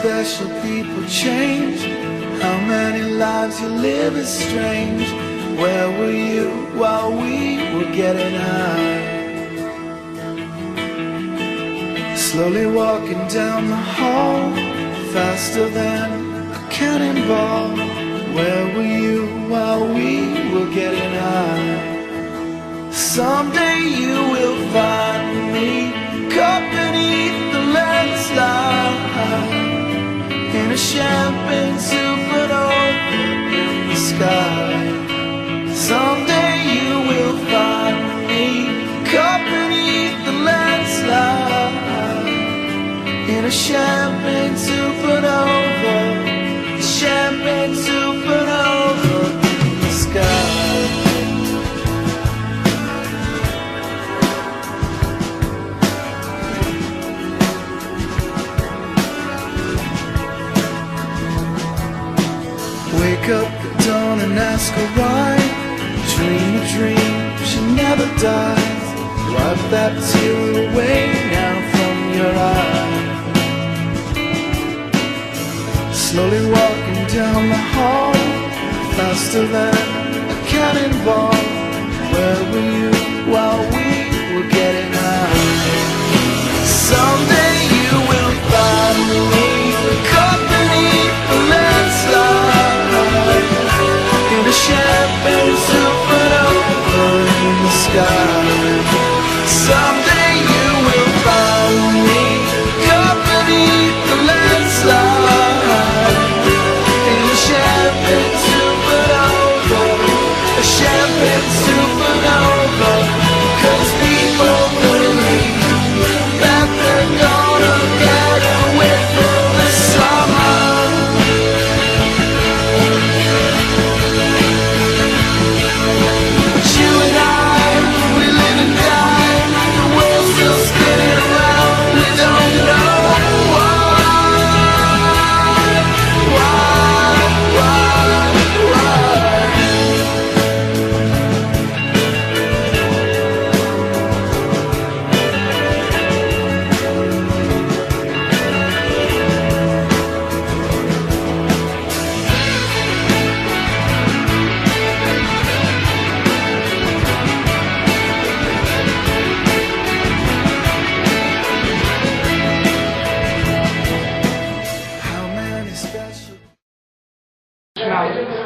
special people change? How many lives you live is strange. Where were you while we were getting high? Slowly walking down the hall, faster than a cannonball. Where were you while we were getting high? Someday you will find me caught beneath the landslide in a champagne supernova in the sky. Someday you will find me caught beneath the landslide in a champagne supernova, champagne supernova in the sky. Wake up at dawn and ask her why. Dream a dream, she never dies. Wipe that tear away now from your eye. Slowly walking down the hall, faster than a cannonball. Where were you while we were getting high? Someday you will find me caught beneath the landslide in a champagne supernova in the sky. Someday you will find me caught beneath the landslide in a champagne supernova, a champagne supernova. 'Cause people believe that they're gonna get away from the summer.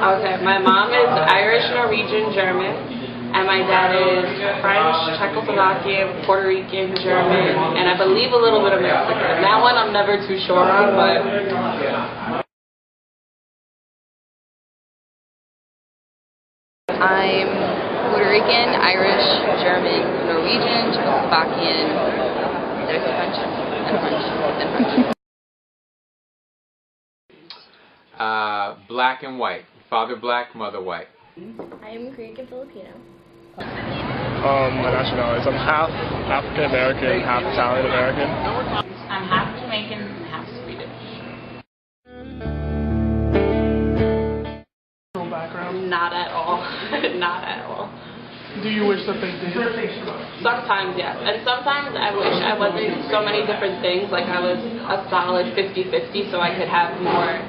Okay, my mom is Irish, Norwegian, German, and my dad is French, Czechoslovakian, Puerto Rican, German, and I believe a little bit of Mexican. That one I'm never too sure on, but... I'm Puerto Rican, Irish, German, Norwegian, Czechoslovakian, there's French, and French. Black and white. Father black, mother white. I'm Greek and Filipino. My nationalities. I'm half African American, half Italian American. I'm half Jamaican, half Swedish. Background? Not at all. Not at all. Do you wish that they did? Sometimes, yes. And sometimes I wish I wasn't so many different things, like I was a solid 50-50 so I could have more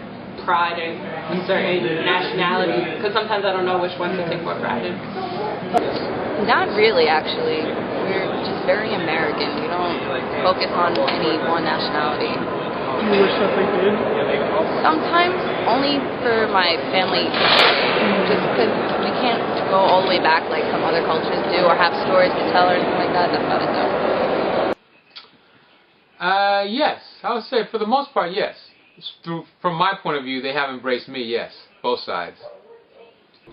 pride in a certain nationality, because sometimes I don't know which one to take more pride in. Not really, actually. We're just very American. We don't focus on any one nationality. Do you wish that they did? Sometimes, only for my family, just because we can't go all the way back like some other cultures do, or have stories to tell or anything like that. That's about it, though. Yes. I would say for the most part, yes. From my point of view, they have embraced me, yes. Both sides.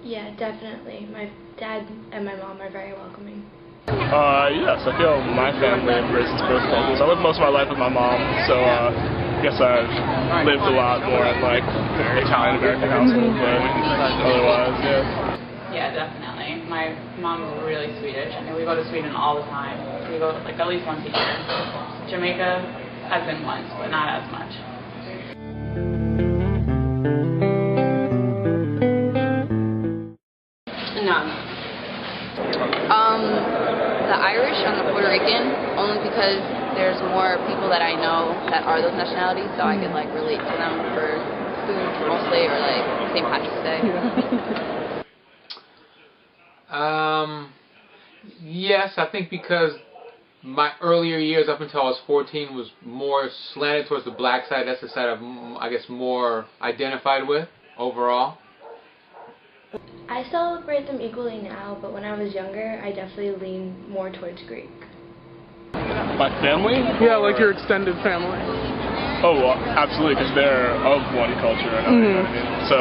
Yeah, definitely. My dad and my mom are very welcoming. Yes, I feel my family embraces both cultures. I lived most of my life with my mom, so I guess I've lived a lot more in like Italian American household, but otherwise, yeah. Yeah, definitely. My mom's really Swedish, and we go to Sweden all the time. We go like at least once a year. Jamaica, I've been once, but not as much. None. The Irish and the Puerto Rican, only because there's more people that I know that are those nationalities, so I could like relate to them for food mostly, or like St. Patrick's Day. Yes, I think because my earlier years up until I was 14 was more slanted towards the black side. That's the side I'm, I guess, more identified with overall. I celebrate them equally now, but when I was younger, I definitely leaned more towards Greek. My family? Yeah, like your extended family. Oh, well, absolutely, because they're of one culture. And you know what I mean? So,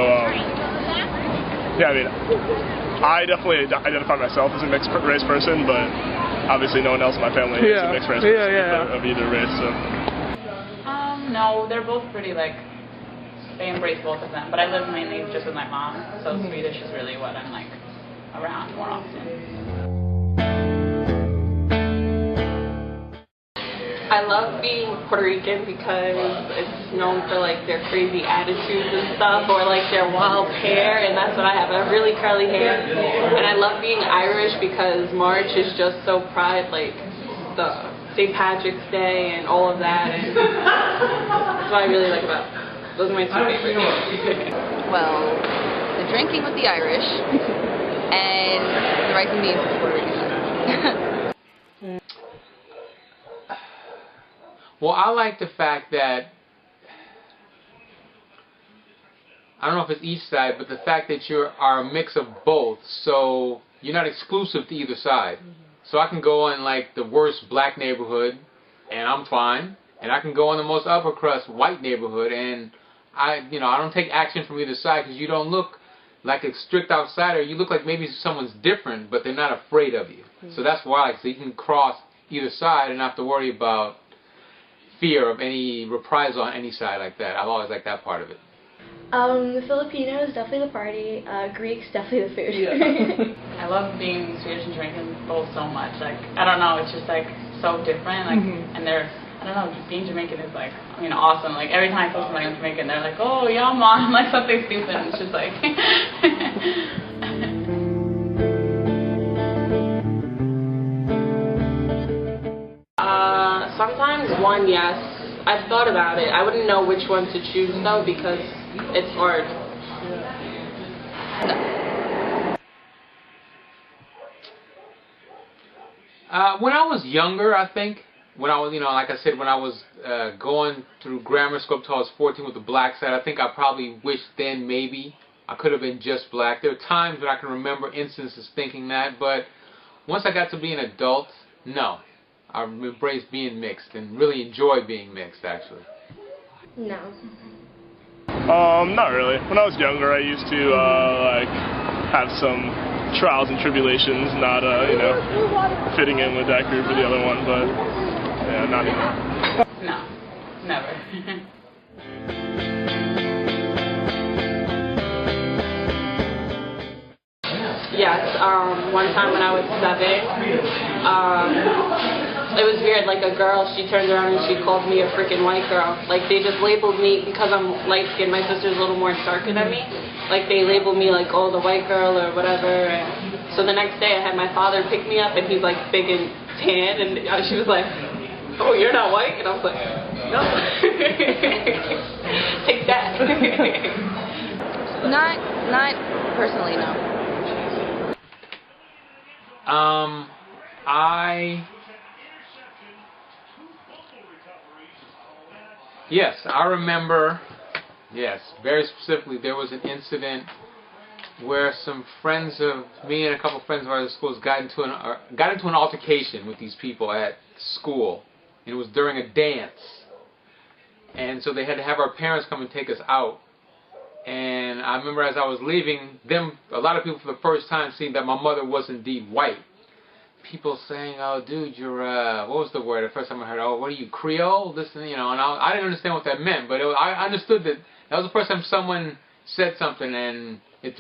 yeah, I mean, I definitely identify myself as a mixed race person, but obviously no one else in my family is a mixed race person of either race. So. No, they're both pretty like. They embrace both of them, but I live mainly just with my mom, so Swedish is really what I'm like around more often. I love being Puerto Rican because it's known for like their crazy attitudes and stuff, or like their wild hair, and that's what I have. I have really curly hair, and I love being Irish because March is just so pride, like the St. Patrick's Day and all of that, and that's what I really like about it. Those are my two favorite things. Well, the drinking with the Irish and the rice and beans with Puerto Rican. Well, I like the fact that, I don't know if it's each side, but the fact that you are a mix of both, so you're not exclusive to either side. So I can go in like the worst black neighborhood and I'm fine, and I can go in the most upper crust white neighborhood and I don't take action from either side, because you don't look like a strict outsider. You look like maybe someone's different, but they're not afraid of you. So that's why, so you can cross either side and not have to worry about fear of any reprisal on any side like that. I've always liked that part of it. The Filipinos, definitely the party. Greeks, definitely the food. I love being Swedish and drinking both so much. Like, I don't know, it's just like so different. Like, and they're, I don't know, being Jamaican is like, I mean, awesome. Like, every time I tell somebody I'm Jamaican, they're like, oh, yeah, mom, like something stupid. And it's just like. Sometimes one, yes. I've thought about it. I wouldn't know which one to choose though, because it's hard. When I was younger, I think, when I was, like I said, when I was going through grammar school until I was 14 with the black side, I think I probably wished then maybe I could have been just black. There are times when I can remember instances thinking that, but once I got to be an adult, no. I embrace being mixed and really enjoy being mixed, actually. No. Not really. When I was younger, I used to like have some trials and tribulations, not fitting in with that group or the other one, but yeah, not anymore. No, never. Yes, one time when I was 7, it was weird, like a girl, she turned around and she called me a freaking white girl. Like, they just labeled me, because I'm light-skinned, my sister's a little more darker than me. Like, they labeled me like, oh, the white girl or whatever. And so the next day I had my father pick me up, and he's like big and tan, and she was like, oh, you're not white? And I was like, no. Take that. Not personally, no. Yes, I remember, yes, very specifically, there was an incident where some friends of me and a couple friends of ours at schools got into an altercation with these people at school. And it was during a dance. And so they had to have our parents come and take us out. And I remember as I was leaving, a lot of people for the first time seeing that my mother was indeed white. People saying, oh, dude, you're, what was the word? The first time I heard, oh, what are you, Creole? This and, and I didn't understand what that meant, but I understood that was the first time someone said something, and it threw